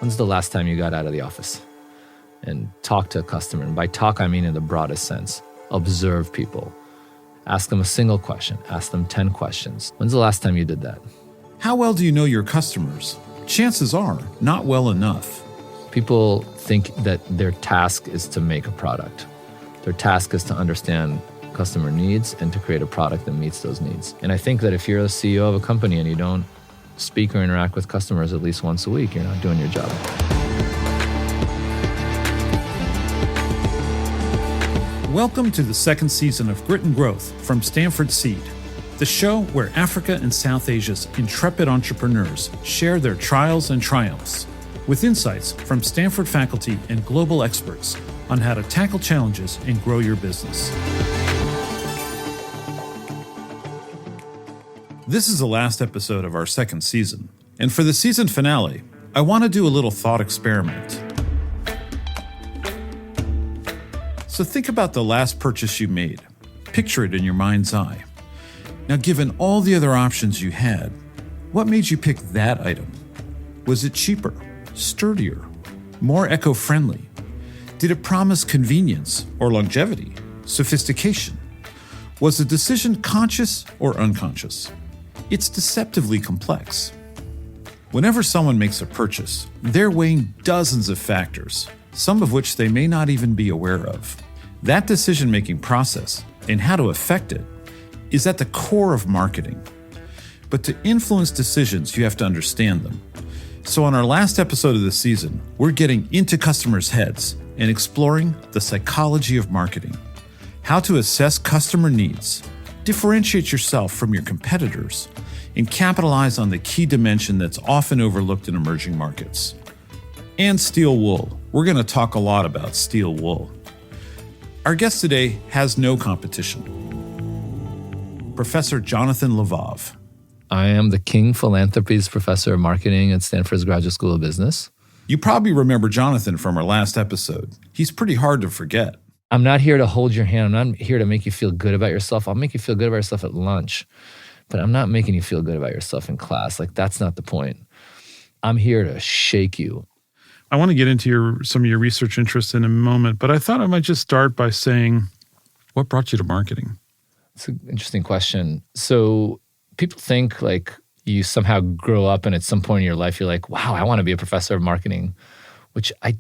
When's the last time you got out of the office and talked to a customer? And by talk, I mean in the broadest sense. Observe people. Ask them a single question. Ask them 10 questions. When's the last time you did that? How well do you know your customers? Chances are, not well enough. People think that their task is to make a product. Their task is to understand customer needs and to create a product that meets those needs. And I think that if you're a CEO of a company and you don't speak or interact with customers at least once a week, you're not doing your job. Welcome to the second season of Grit and Growth from Stanford Seed, the show where Africa and South Asia's intrepid entrepreneurs share their trials and triumphs with insights from Stanford faculty and global experts on how to tackle challenges and grow your business. This is the last episode of our second season, and for the season finale, I want to do a little thought experiment. So think about the last purchase you made. Picture it in your mind's eye. Now, given all the other options you had, what made you pick that item? Was it cheaper, sturdier, more eco-friendly? Did it promise convenience or longevity, sophistication? Was the decision conscious or unconscious? It's deceptively complex. Whenever someone makes a purchase, they're weighing dozens of factors, some of which they may not even be aware of. That decision-making process and how to affect it is at the core of marketing. But to influence decisions, you have to understand them. So on our last episode of this season, we're getting into customers' heads and exploring the psychology of marketing, how to assess customer needs, differentiate yourself from your competitors, and capitalize on the key dimension that's often overlooked in emerging markets. And steel wool. We're going to talk a lot about steel wool. Our guest today has no competition. Professor Jonathan Levav. I am the King Philanthropies Professor of Marketing at Stanford's Graduate School of Business. You probably remember Jonathan from our last episode. He's pretty hard to forget. I'm not here to hold your hand. I'm not here to make you feel good about yourself. I'll make you feel good about yourself at lunch, but I'm not making you feel good about yourself in class. Like, that's not the point. I'm here to shake you. I want to get into some of your research interests in a moment, but I thought I might just start by saying, what brought you to marketing? It's an interesting question. So people think like you somehow grow up and at some point in your life, you're like, wow, I want to be a professor of marketing, which I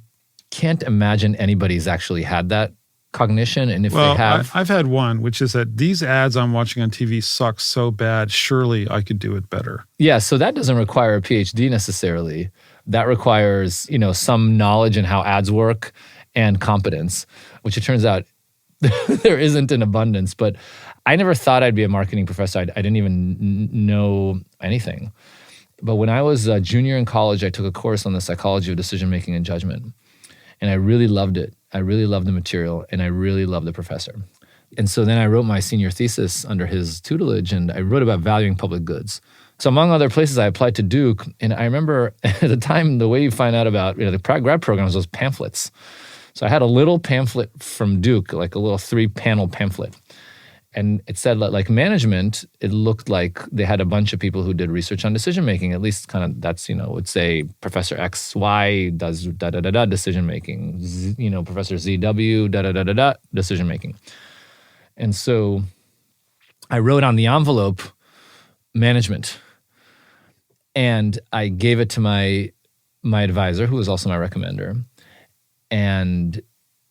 can't imagine anybody's actually had that cognition. And if they have... I've had one, which is that these ads I'm watching on TV suck so bad, surely I could do it better. Yeah, so that doesn't require a PhD necessarily. That requires, some knowledge in how ads work and competence, which it turns out there isn't in abundance. But I never thought I'd be a marketing professor. I didn't even know anything. But when I was a junior in college, I took a course on the psychology of decision-making and judgment. And I really loved it. I really loved the material, and I really loved the professor. And so then I wrote my senior thesis under his tutelage, and I wrote about valuing public goods. So among other places, I applied to Duke, and I remember at the time, the way you find out about the grad programs was pamphlets. So I had a little pamphlet from Duke, like a little 3-panel pamphlet. And it said like management, it looked like they had a bunch of people who did research on decision-making. At least kind of that's, would say Professor XY does da-da-da-da decision-making. Professor ZW, da-da-da-da-da decision-making. And so I wrote on the envelope, management. And I gave it to my advisor, who was also my recommender. And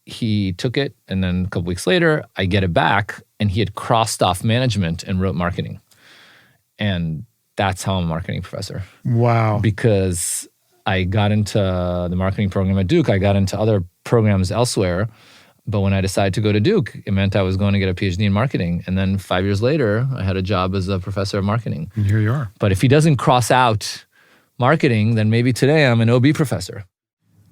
he took it, and then a couple weeks later, I get it back, and he had crossed off management and wrote marketing. And that's how I'm a marketing professor. Wow. Because I got into the marketing program at Duke. I got into other programs elsewhere. But when I decided to go to Duke, it meant I was going to get a PhD in marketing. And then 5 years later, I had a job as a professor of marketing. And here you are. But if he doesn't cross out marketing, then maybe today I'm an OB professor.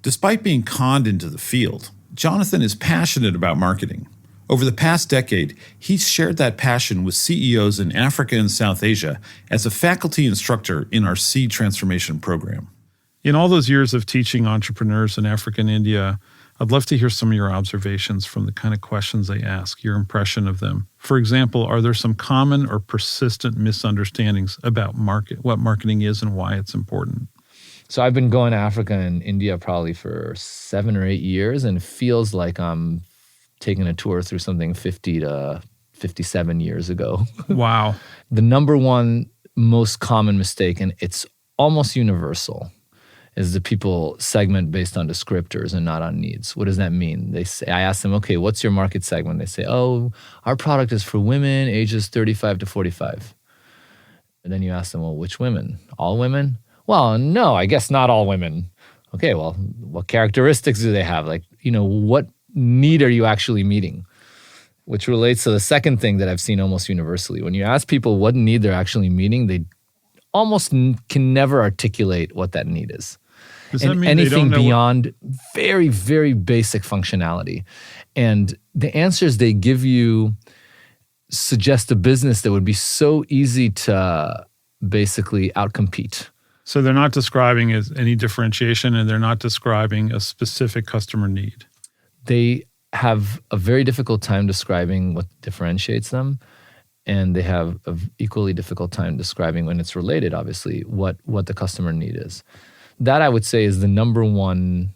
Despite being conned into the field, Jonathan is passionate about marketing. Over the past decade, he's shared that passion with CEOs in Africa and South Asia as a faculty instructor in our Seed Transformation program. In all those years of teaching entrepreneurs in Africa and India, I'd love to hear some of your observations from the kind of questions they ask, your impression of them. For example, are there some common or persistent misunderstandings about what marketing is and why it's important? So I've been going to Africa and India probably for 7 or 8 years, and it feels like I'm taking a tour through something 50 to 57 years ago. Wow. The number one most common mistake, and it's almost universal, is that people segment based on descriptors and not on needs. What does that mean? They say, I ask them, okay, what's your market segment? They say, oh, our product is for women ages 35 to 45. And then you ask them, well, which women? All women? Well, no, I guess not all women. Okay, well, what characteristics do they have? Like, what need are you actually meeting? Which relates to the second thing that I've seen almost universally. When you ask people what need they're actually meeting, they almost can never articulate what that need is. Does that mean anything they don't know beyond very, very basic functionality. And the answers they give you suggest a business that would be so easy to basically outcompete. So they're not describing as any differentiation, and they're not describing a specific customer need. They have a very difficult time describing what differentiates them, and they have an equally difficult time describing, when it's related, obviously, what the customer need is. That, I would say, is the number one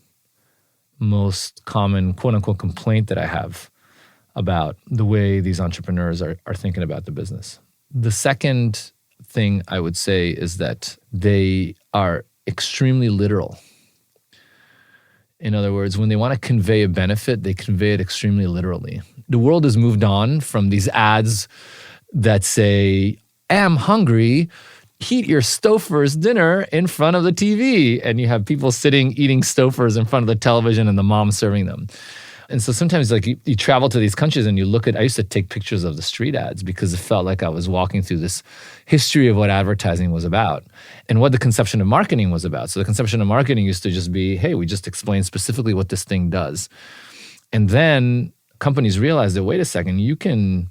most common quote-unquote complaint that I have about the way these entrepreneurs are thinking about the business. The second thing I would say is that they are extremely literal. In other words, when they want to convey a benefit, they convey it extremely literally. The world has moved on from these ads that say, am hungry, heat your Stouffer's dinner in front of the TV. And you have people sitting eating Stouffer's in front of the television and the mom serving them. And so sometimes like you travel to these countries and you look at, I used to take pictures of the street ads because it felt like I was walking through this history of what advertising was about and what the conception of marketing was about. So the conception of marketing used to just be, hey, we just explain specifically what this thing does. And then companies realized that, wait a second, you can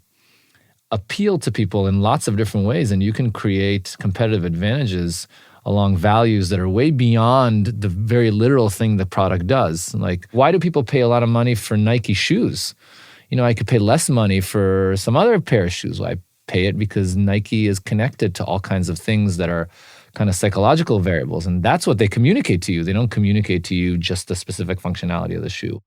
appeal to people in lots of different ways and you can create competitive advantages along values that are way beyond the very literal thing the product does. Like, why do people pay a lot of money for Nike shoes? I could pay less money for some other pair of shoes. Well, I pay it because Nike is connected to all kinds of things that are kind of psychological variables. And that's what they communicate to you. They don't communicate to you just the specific functionality of the shoe.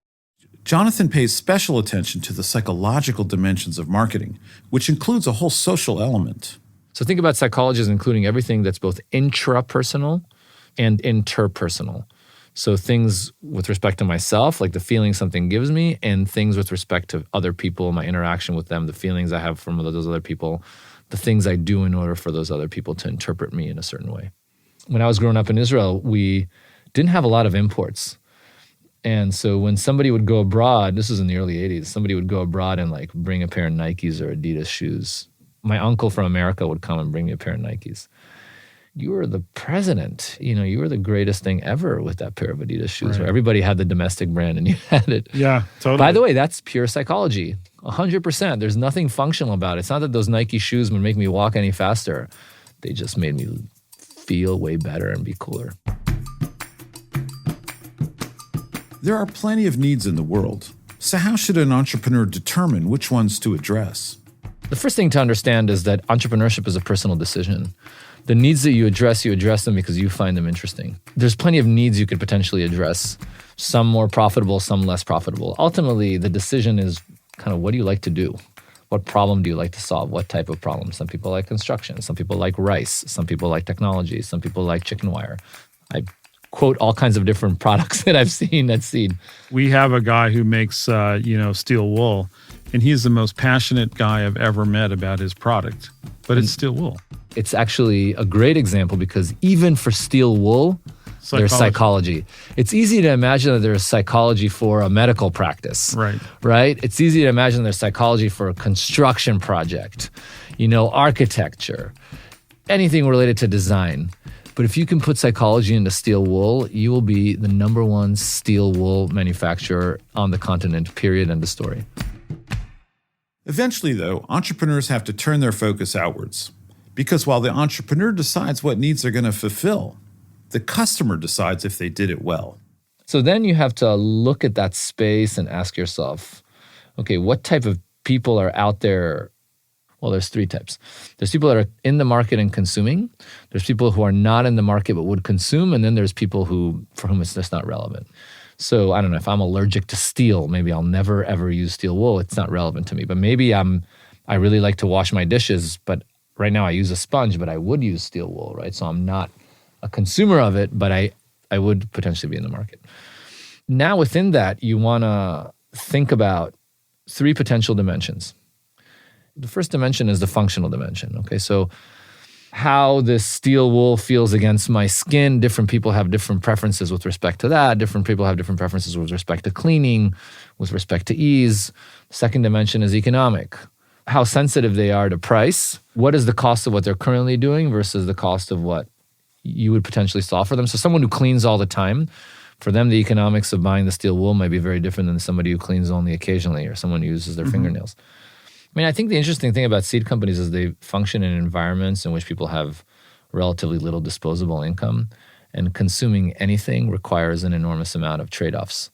Jonathan pays special attention to the psychological dimensions of marketing, which includes a whole social element. So think about psychology as including everything that's both intrapersonal and interpersonal. So things with respect to myself, like the feeling something gives me, and things with respect to other people, my interaction with them, the feelings I have from those other people, the things I do in order for those other people to interpret me in a certain way. When I was growing up in Israel, we didn't have a lot of imports. And so when somebody would go abroad, this was in the early 80s, somebody would go abroad and like bring a pair of Nikes or Adidas shoes. My uncle from America would come and bring me a pair of Nikes. You were the president. You were the greatest thing ever with that pair of Adidas shoes, where everybody had the domestic brand and you had it. Yeah, totally. By the way, that's pure psychology, 100%. There's nothing functional about it. It's not that those Nike shoes would make me walk any faster. They just made me feel way better and be cooler. There are plenty of needs in the world. So how should an entrepreneur determine which ones to address? The first thing to understand is that entrepreneurship is a personal decision. The needs that you address them because you find them interesting. There's plenty of needs you could potentially address, some more profitable, some less profitable. Ultimately, the decision is kind of, what do you like to do? What problem do you like to solve? What type of problem? Some people like construction. Some people like rice. Some people like technology. Some people like chicken wire. I quote all kinds of different products that I've seen at Seed. We have a guy who makes, steel wool, and he's the most passionate guy I've ever met about his product, but it's steel wool. It's actually a great example because even for steel wool, there's psychology. It's easy to imagine that there's psychology for a medical practice. Right? It's easy to imagine there's psychology for a construction project, architecture, anything related to design. But if you can put psychology into steel wool, you will be the number one steel wool manufacturer on the continent, period, end of story. Eventually, though, entrepreneurs have to turn their focus outwards. Because while the entrepreneur decides what needs they're going to fulfill, the customer decides if they did it well. So then you have to look at that space and ask yourself, okay, what type of people are out there Well, there's three types. There's people that are in the market and consuming. There's people who are not in the market but would consume. And then there's people for whom it's just not relevant. So I don't know, if I'm allergic to steel, maybe I'll never, ever use steel wool. It's not relevant to me. But maybe I really like to wash my dishes, but right now I use a sponge, but I would use steel wool, right? So I'm not a consumer of it, but I would potentially be in the market. Now within that, you want to think about three potential dimensions. The first dimension is the functional dimension, okay? So how this steel wool feels against my skin, different people have different preferences with respect to that. Different people have different preferences with respect to cleaning, with respect to ease. Second dimension is economic. How sensitive they are to price. What is the cost of what they're currently doing versus the cost of what you would potentially solve for them? So someone who cleans all the time, for them, the economics of buying the steel wool might be very different than somebody who cleans only occasionally or someone who uses their fingernails. I mean, I think the interesting thing about seed companies is they function in environments in which people have relatively little disposable income, and consuming anything requires an enormous amount of trade-offs.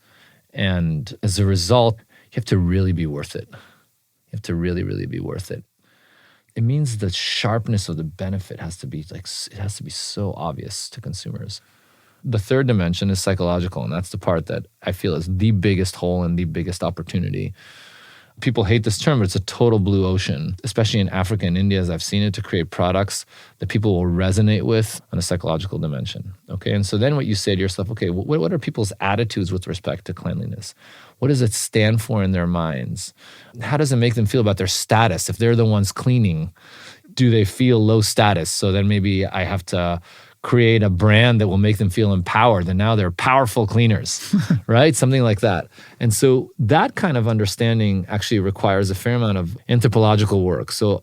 And as a result, you have to really be worth it. You have to really, really be worth it. It means the sharpness of the benefit has to be so obvious to consumers. The third dimension is psychological, and that's the part that I feel is the biggest hole and the biggest opportunity. People hate this term, but it's a total blue ocean, especially in Africa and India, as I've seen it, to create products that people will resonate with on a psychological dimension. Okay, and so then what you say to yourself, okay, what are people's attitudes with respect to cleanliness? What does it stand for in their minds? How does it make them feel about their status? If they're the ones cleaning, do they feel low status? So then maybe I have to create a brand that will make them feel empowered, and now they're powerful cleaners, right? Something like that. And so that kind of understanding actually requires a fair amount of anthropological work. So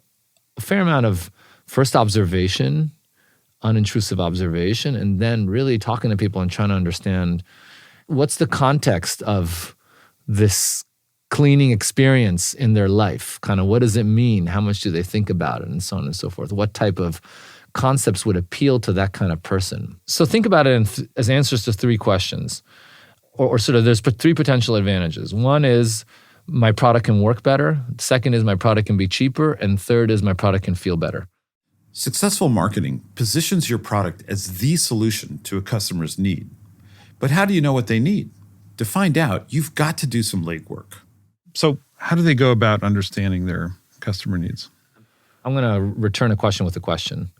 a fair amount of first observation, unintrusive observation, and then really talking to people and trying to understand what's the context of this cleaning experience in their life. Kind of what does it mean? How much do they think about it? And so on and so forth. What type of concepts would appeal to that kind of person? So think about it as answers to three questions, or sort of there's three potential advantages. One is my product can work better. Second is my product can be cheaper. And third is my product can feel better. Successful marketing positions your product as the solution to a customer's need. But how do you know what they need? To find out, you've got to do some legwork. So how do they go about understanding their customer needs? I'm going to return a question with a question.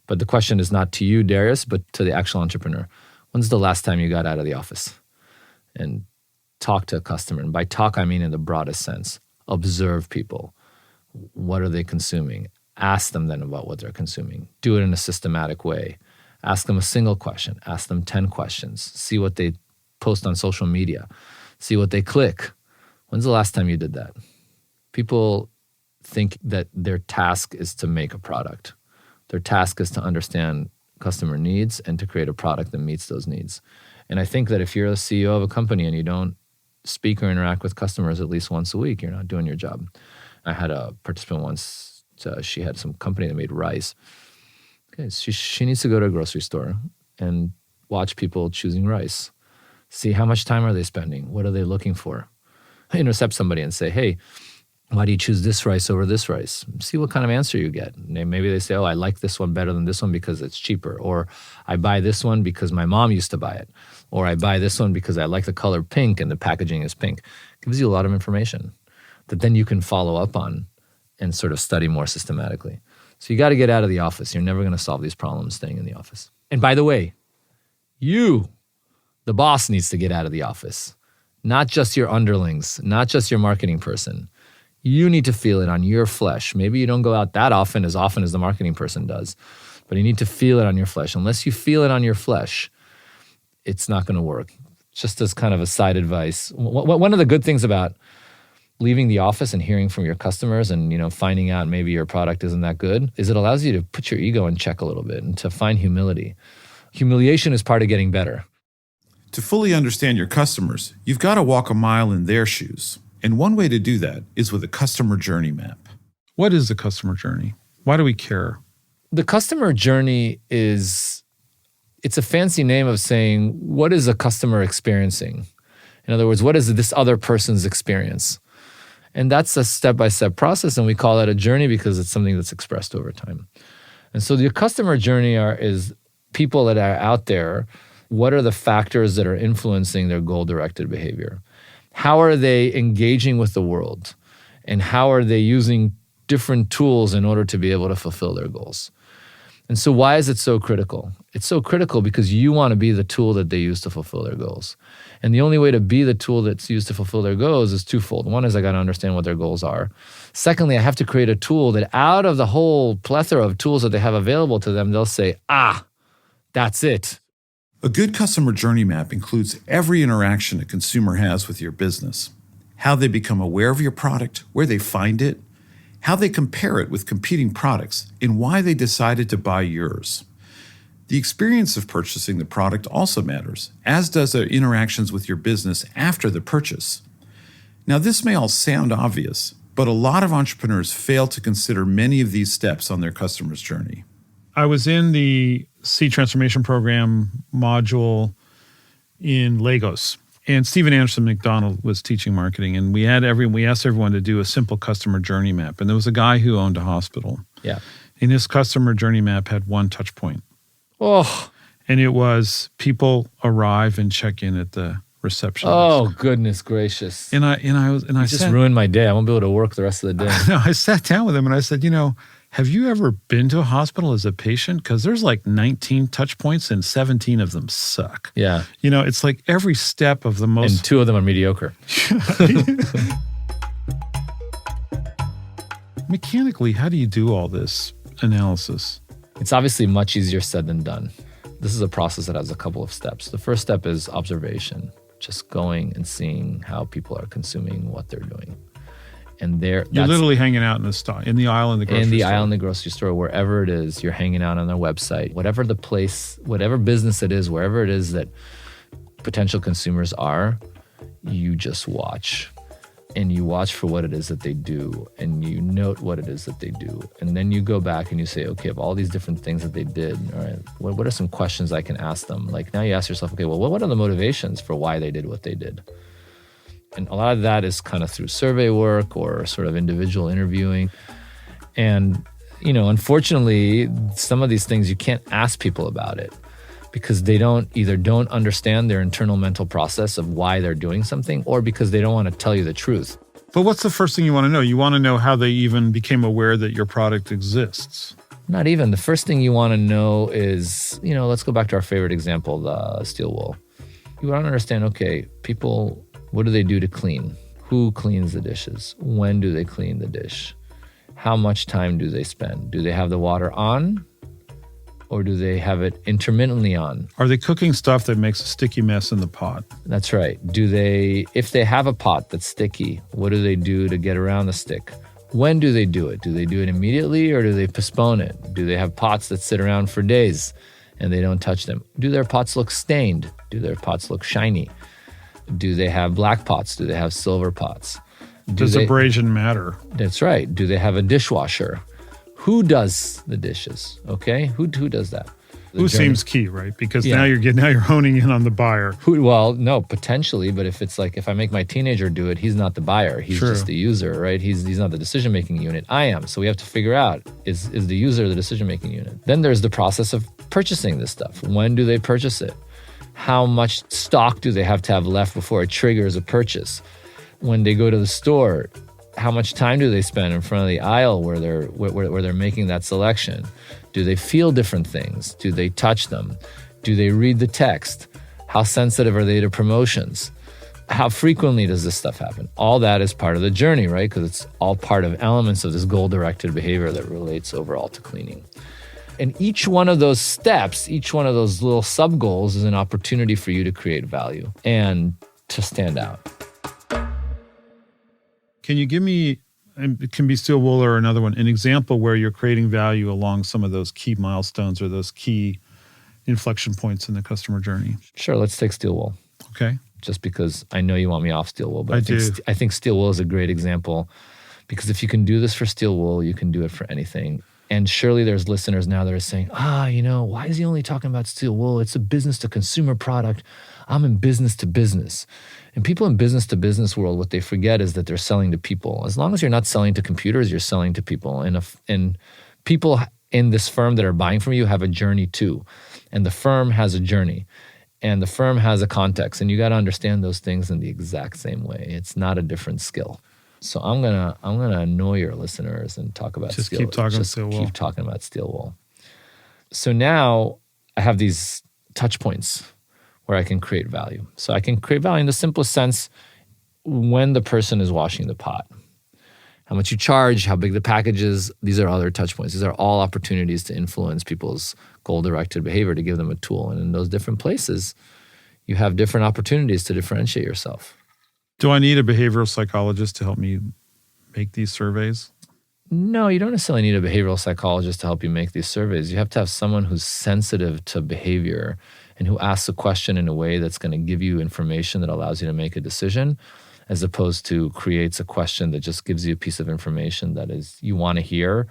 But the question is not to you, Darius, but to the actual entrepreneur. When's the last time you got out of the office and talked to a customer? And by talk, I mean in the broadest sense. Observe people. What are they consuming? Ask them then about what they're consuming. Do it in a systematic way. Ask them a single question. Ask them 10 questions. See what they post on social media. See what they click. When's the last time you did that? People think that their task is to make a product. Their task is to understand customer needs and to create a product that meets those needs. And I think that if you're a CEO of a company and you don't speak or interact with customers at least once a week, you're not doing your job. I had a participant once, she had some company that made rice. Okay, she needs to go to a grocery store and watch people choosing rice. See how much time are they spending? What are they looking for? Intercept somebody and say, hey, why do you choose this rice over this rice? See what kind of answer you get. Maybe they say, oh, I like this one better than this one because it's cheaper. Or I buy this one because my mom used to buy it. Or I buy this one because I like the color pink and the packaging is pink. It gives you a lot of information that then you can follow up on and sort of study more systematically. So you got to get out of the office. You're never going to solve these problems staying in the office. And by the way, you, the boss, needs to get out of the office. Not just your underlings, not just your marketing person. You need to feel it on your flesh. Maybe you don't go out that often as the marketing person does, but you need to feel it on your flesh. Unless you feel it on your flesh, it's not going to work. Just as kind of a side advice, one of the good things about leaving the office and hearing from your customers and finding out maybe your product isn't that good is it allows you to put your ego in check a little bit and to find humility. Humiliation is part of getting better. To fully understand your customers, you've got to walk a mile in their shoes. And one way to do that is with a customer journey map. What is the customer journey? Why do we care? The customer journey it's a fancy name of saying, what is a customer experiencing? In other words, what is this other person's experience? And that's a step-by-step process, and we call it a journey because it's something that's expressed over time. And so the customer journey is people that are out there. What are the factors that are influencing their goal-directed behavior? How are they engaging with the world? And how are they using different tools in order to be able to fulfill their goals? And so why is it so critical? It's so critical because you want to be the tool that they use to fulfill their goals. And the only way to be the tool that's used to fulfill their goals is twofold. One is I got to understand what their goals are. Secondly, I have to create a tool that out of the whole plethora of tools that they have available to them, they'll say, that's it. A good customer journey map includes every interaction a consumer has with your business, how they become aware of your product, where they find it, how they compare it with competing products, and why they decided to buy yours. The experience of purchasing the product also matters, as does their interactions with your business after the purchase. Now, this may all sound obvious, but a lot of entrepreneurs fail to consider many of these steps on their customer's journey. I was in the C Transformation Program module in Lagos, and Stephen Anderson McDonald was teaching marketing, and we asked everyone to do a simple customer journey map. And there was a guy who owned a hospital. Yeah. And his customer journey map had one touch point. Oh. And it was people arrive and check in at the reception desk. Goodness gracious. And I just ruined my day. I won't be able to work the rest of the day. I sat down with him and I said, have you ever been to a hospital as a patient? Because there's like 19 touch points and 17 of them suck. Yeah. It's like every step of the most... And 2 of them are mediocre. Mechanically, how do you do all this analysis? It's obviously much easier said than done. This is a process that has a couple of steps. The first step is observation, just going and seeing how people are consuming what they're doing. And you're literally hanging out in the aisle in the grocery store. In the aisle in the grocery store, wherever it is, you're hanging out on their website, whatever the place, whatever business it is, wherever it is that potential consumers are, you just watch. And you watch for what it is that they do, and you note what it is that they do. And then you go back and you say, okay, of all these different things that they did, all right, what are some questions I can ask them? Like now you ask yourself, okay, well, what are the motivations for why they did what they did? And a lot of that is kind of through survey work or sort of individual interviewing. And, unfortunately, some of these things you can't ask people about it because they don't understand their internal mental process of why they're doing something, or because they don't want to tell you the truth. But what's the first thing you want to know? You want to know how they even became aware that your product exists. Not even. The first thing you want to know is, let's go back to our favorite example, the steel wool. You want to understand, okay, people, what do they do to clean? Who cleans the dishes? When do they clean the dish? How much time do they spend? Do they have the water on? Or do they have it intermittently on? Are they cooking stuff that makes a sticky mess in the pot? That's right. If they have a pot that's sticky, what do they do to get around the stick? When do they do it? Do they do it immediately or do they postpone it? Do they have pots that sit around for days and they don't touch them? Do their pots look stained? Do their pots look shiny? Do they have black pots? Do they have silver pots? Does abrasion matter? That's right. Do they have a dishwasher? Who does the dishes? Okay, who does that? Who seems key, right? Because now you're honing in on the buyer. Well, no, potentially, but if I make my teenager do it, he's not the buyer. He's just the user, right? He's not the decision-making unit. I am. So we have to figure out, is the user the decision-making unit? Then there's the process of purchasing this stuff. When do they purchase it? How much stock do they have to have left before it triggers a purchase? When they go to the store, how much time do they spend in front of the aisle where they're making that selection? Do they feel different things? Do they touch them? Do they read the text? How sensitive are they to promotions? How frequently does this stuff happen? All that is part of the journey, right? Because it's all part of elements of this goal-directed behavior that relates overall to cleaning. And each one of those steps, each one of those little sub-goals is an opportunity for you to create value and to stand out. Can you give me, it can be steel wool or another one, an example where you're creating value along some of those key milestones or those key inflection points in the customer journey? Sure, let's take steel wool. Okay. Just because I know you want me off steel wool, but I think steel wool is a great example because if you can do this for steel wool, you can do it for anything. And surely there's listeners now that are saying, why is he only talking about steel wool? It's a business to consumer product. I'm in business to business. And people in business to business world, what they forget is that they're selling to people. As long as you're not selling to computers, you're selling to people. And people in this firm that are buying from you have a journey too. And the firm has a journey. And the firm has a context. And you got to understand those things in the exact same way. It's not a different skill. So I'm gonna annoy your listeners and talk about just steel. Keep talking just steel wool. Keep talking about steel wool. So now I have these touch points where I can create value. So I can create value in the simplest sense when the person is washing the pot. How much you charge, how big the package is, these are other touch points. These are all opportunities to influence people's goal-directed behavior, to give them a tool. And in those different places, you have different opportunities to differentiate yourself. Do I need a behavioral psychologist to help me make these surveys? No, you don't necessarily need a behavioral psychologist to help you make these surveys. You have to have someone who's sensitive to behavior and who asks a question in a way that's going to give you information that allows you to make a decision, as opposed to creates a question that just gives you a piece of information that is you want to hear,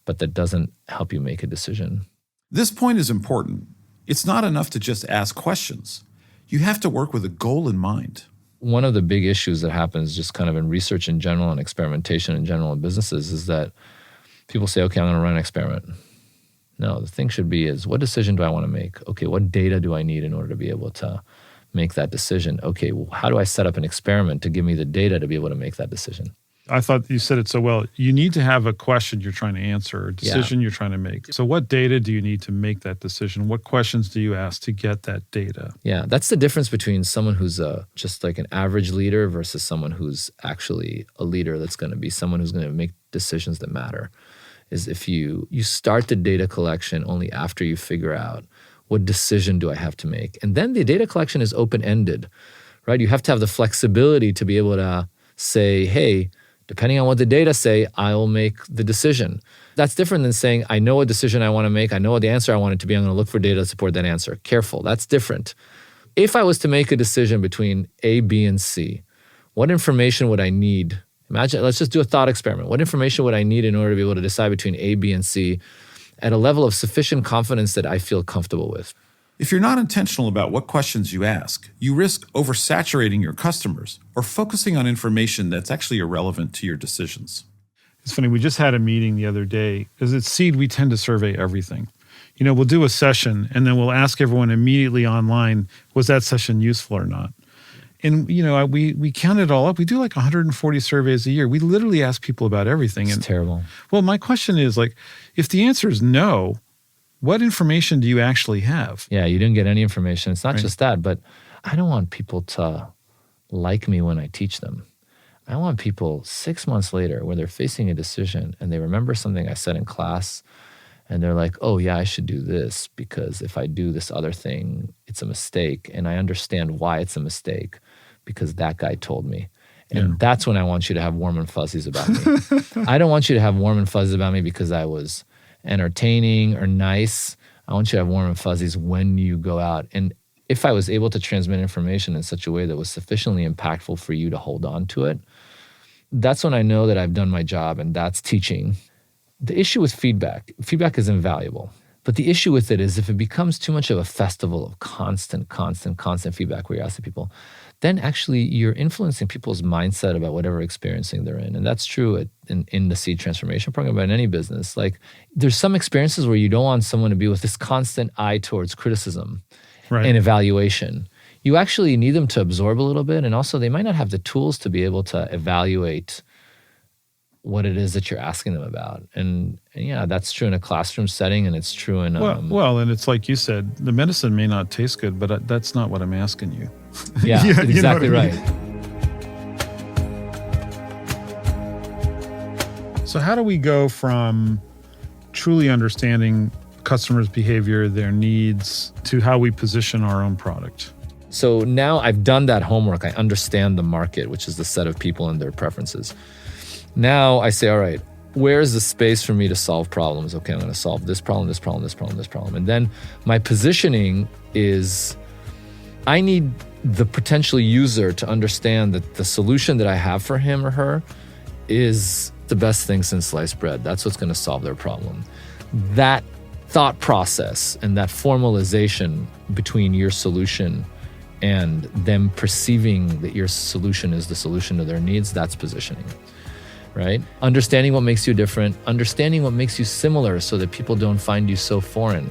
but that doesn't help you make a decision. This point is important. It's not enough to just ask questions. You have to work with a goal in mind. One of the big issues that happens just kind of in research in general and experimentation in general in businesses is that people say, okay, I'm going to run an experiment. No, the thing should be is, what decision do I want to make? Okay, what data do I need in order to be able to make that decision? Okay, well, how do I set up an experiment to give me the data to be able to make that decision? I thought you said it so well. You need to have a question you're trying to answer, a decision you're trying to make. So what data do you need to make that decision? What questions do you ask to get that data? Yeah, that's the difference between someone who's just like an average leader versus someone who's actually a leader that's going to be someone who's going to make decisions that matter. Is if you start the data collection only after you figure out what decision do I have to make. And then the data collection is open-ended, right? You have to have the flexibility to be able to say, hey, depending on what the data say, I will make the decision. That's different than saying, I know what decision I want to make. I know what the answer I want it to be. I'm going to look for data to support that answer. Careful, that's different. If I was to make a decision between A, B, and C, what information would I need? Imagine, let's just do a thought experiment. What information would I need in order to be able to decide between A, B, and C at a level of sufficient confidence that I feel comfortable with? If you're not intentional about what questions you ask, you risk oversaturating your customers or focusing on information that's actually irrelevant to your decisions. It's funny, we just had a meeting the other day, because at Seed, we tend to survey everything. We'll do a session and then we'll ask everyone immediately online, was that session useful or not? And, we count it all up. We do like 140 surveys a year. We literally ask people about everything. It's terrible. Well, my question is, if the answer is no, what information do you actually have? Yeah, you didn't get any information. It's not just that, but I don't want people to like me when I teach them. I want people 6 months later where they're facing a decision and they remember something I said in class and they're like, oh yeah, I should do this because if I do this other thing, it's a mistake. And I understand why it's a mistake because that guy told me. And that's when I want you to have warm and fuzzies about me. I don't want you to have warm and fuzzies about me because I was entertaining or nice. I want you to have warm and fuzzies when you go out. And if I was able to transmit information in such a way that was sufficiently impactful for you to hold on to it, that's when I know that I've done my job, and that's teaching. The issue with feedback is invaluable. But the issue with it is if it becomes too much of a festival of constant feedback where you're asking people, then actually you're influencing people's mindset about whatever experiencing they're in. And that's true in the Seed Transformation Program, but in any business. There's some experiences where you don't want someone to be with this constant eye towards criticism and evaluation. You actually need them to absorb a little bit, and also they might not have the tools to be able to evaluate what it is that you're asking them about. And yeah, that's true in a classroom setting, and it's true in... Well, and it's like you said, the medicine may not taste good, but that's not what I'm asking you. Yeah, exactly right. So how do we go from truly understanding customers' behavior, their needs, to how we position our own product? So now I've done that homework. I understand the market, which is the set of people and their preferences. Now I say, all right, where's the space for me to solve problems? Okay, I'm going to solve this problem, this problem, this problem, this problem. And then my positioning is I need the potential user to understand that the solution that I have for him or her is the best thing since sliced bread. That's what's going to solve their problem. That thought process and that formalization between your solution and them perceiving that your solution is the solution to their needs, that's positioning, right? Understanding what makes you different, understanding what makes you similar so that people don't find you so foreign.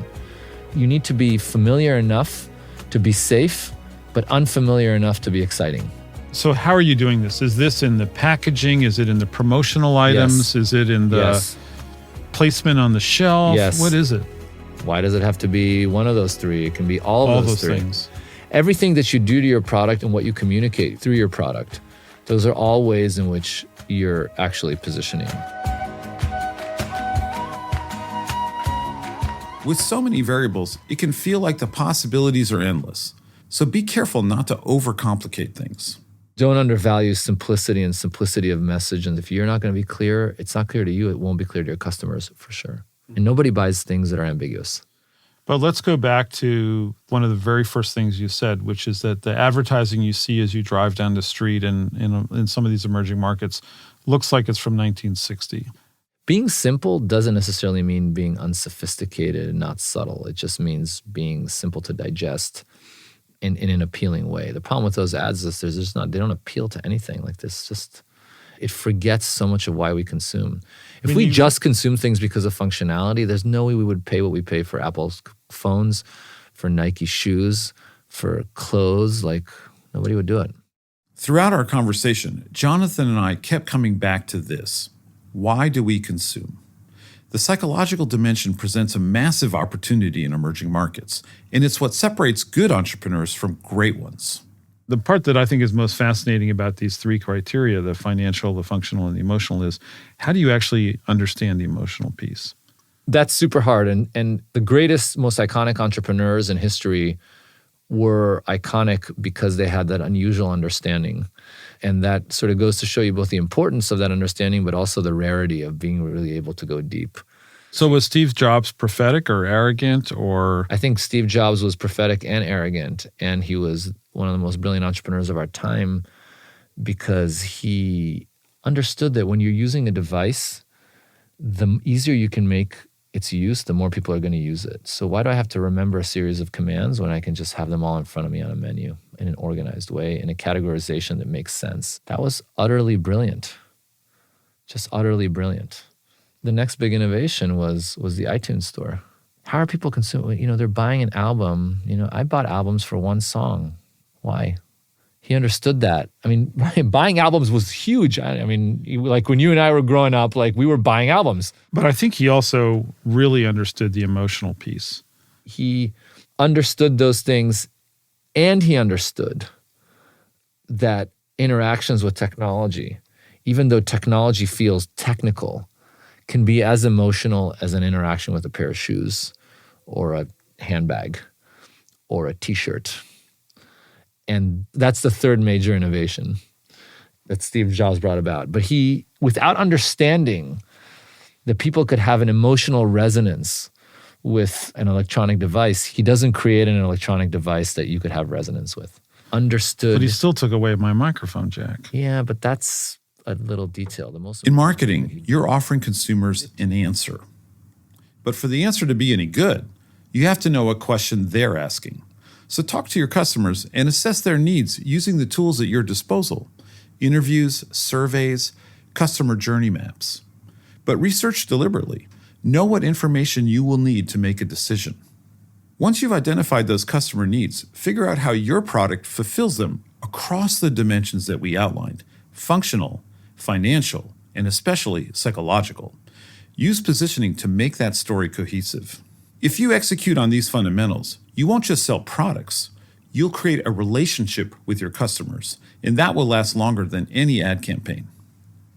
You need to be familiar enough to be safe, but unfamiliar enough to be exciting. So how are you doing this? Is this in the packaging? Is it in the promotional items? Yes. Is it in the Yes. placement on the shelf? Yes. What is it? Why does it have to be one of those three? It can be all of those three. things. Everything that you do to your product and what you communicate through your product, those are all ways in which you're actually positioning. With so many variables, it can feel like the possibilities are endless. So be careful not to overcomplicate things. Don't undervalue simplicity and simplicity of message. And if you're not going to be clear, it's not clear to you, it won't be clear to your customers for sure. And nobody buys things that are ambiguous. But let's go back to one of the very first things you said, which is that the advertising you see as you drive down the street in some of these emerging markets looks like it's from 1960. Being simple doesn't necessarily mean being unsophisticated and not subtle. It just means being simple to digest in an appealing way. The problem with those ads is they don't appeal to anything like this. Just it forgets so much of why we consume. If we just consume things because of functionality, there's no way we would pay what we pay for Apple's phones, for Nike shoes, for clothes. Like, nobody would do it. Throughout our conversation, Jonathan and I kept coming back to this. Why do we consume? The psychological dimension presents a massive opportunity in emerging markets, and it's what separates good entrepreneurs from great ones. The part that I think is most fascinating about these three criteria, the financial, the functional, and the emotional, is how do you actually understand the emotional piece? That's super hard. And the greatest, most iconic entrepreneurs in history were iconic because they had that unusual understanding. And that sort of goes to show you both the importance of that understanding, but also the rarity of being really able to go deep. So was Steve Jobs prophetic or arrogant or? I think Steve Jobs was prophetic and arrogant, and he was one of the most brilliant entrepreneurs of our time because he understood that when you're using a device, the easier you can make its use, the more people are going to use it. So why do I have to remember a series of commands when I can just have them all in front of me on a menu in an organized way, in a categorization that makes sense? That was utterly brilliant. Just utterly brilliant. The next big innovation was the iTunes store. How are people consuming? They're buying an album. I bought albums for one song. Why? He understood that. I mean, buying albums was huge. I mean, like when you and I were growing up, like we were buying albums. But I think he also really understood the emotional piece. He understood those things, and he understood that interactions with technology, even though technology feels technical, can be as emotional as an interaction with a pair of shoes or a handbag or a t-shirt. And that's the third major innovation that Steve Jobs brought about. But he, without understanding that people could have an emotional resonance with an electronic device, he doesn't create an electronic device that you could have resonance with. Understood. But he still took away my microphone jack. Yeah, but that's a little detail. In marketing, you're offering consumers an answer. But for the answer to be any good, you have to know what question they're asking. So talk to your customers and assess their needs using the tools at your disposal: interviews, surveys, customer journey maps. But research deliberately. Know what information you will need to make a decision. Once you've identified those customer needs, figure out how your product fulfills them across the dimensions that we outlined: functional, financial, and especially psychological. Use positioning to make that story cohesive. If you execute on these fundamentals, you won't just sell products. You'll create a relationship with your customers, and that will last longer than any ad campaign.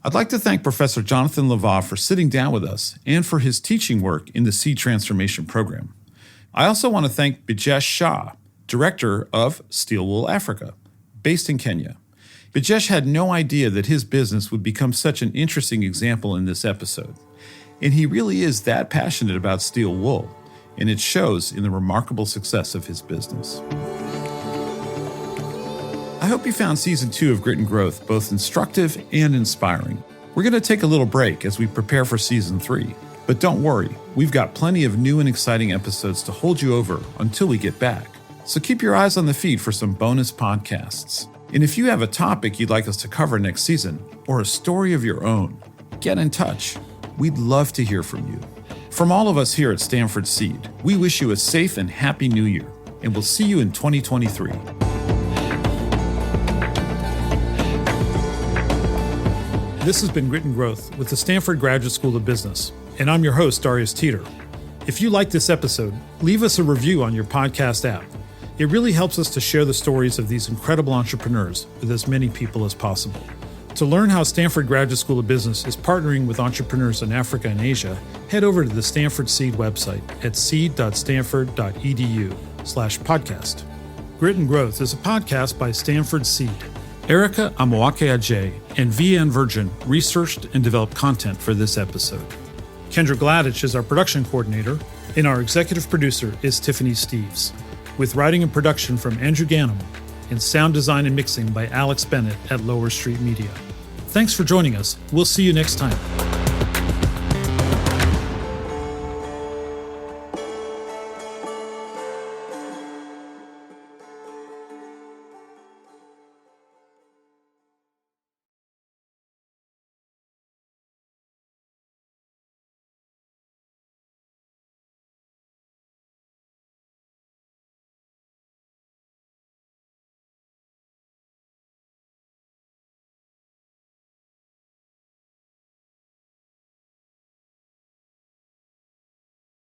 I'd like to thank Professor Jonathan Levav for sitting down with us and for his teaching work in the Seed Transformation Program. I also want to thank Bijesh Shah, Director of Steel Wool Africa, based in Kenya. Bijesh had no idea that his business would become such an interesting example in this episode. And he really is that passionate about steel wool, and it shows in the remarkable success of his business. I hope you found Season 2 of Grit and Growth both instructive and inspiring. We're going to take a little break as we prepare for season 3. But don't worry, we've got plenty of new and exciting episodes to hold you over until we get back. So keep your eyes on the feed for some bonus podcasts. And if you have a topic you'd like us to cover next season, or a story of your own, get in touch. We'd love to hear from you. From all of us here at Stanford Seed, we wish you a safe and happy new year, and we'll see you in 2023. This has been Grit and Growth with the Stanford Graduate School of Business, and I'm your host, Darius Teeter. If you like this episode, leave us a review on your podcast app. It really helps us to share the stories of these incredible entrepreneurs with as many people as possible. To learn how Stanford Graduate School of Business is partnering with entrepreneurs in Africa and Asia, head over to the Stanford Seed website at seed.stanford.edu/podcast. Grit and Growth is a podcast by Stanford Seed. Erica Amawake-Ajay and VN Virgin researched and developed content for this episode. Kendra Gladich is our production coordinator, and our executive producer is Tiffany Steves, with writing and production from Andrew Ganem and sound design and mixing by Alex Bennett at Lower Street Media. Thanks for joining us. We'll see you next time.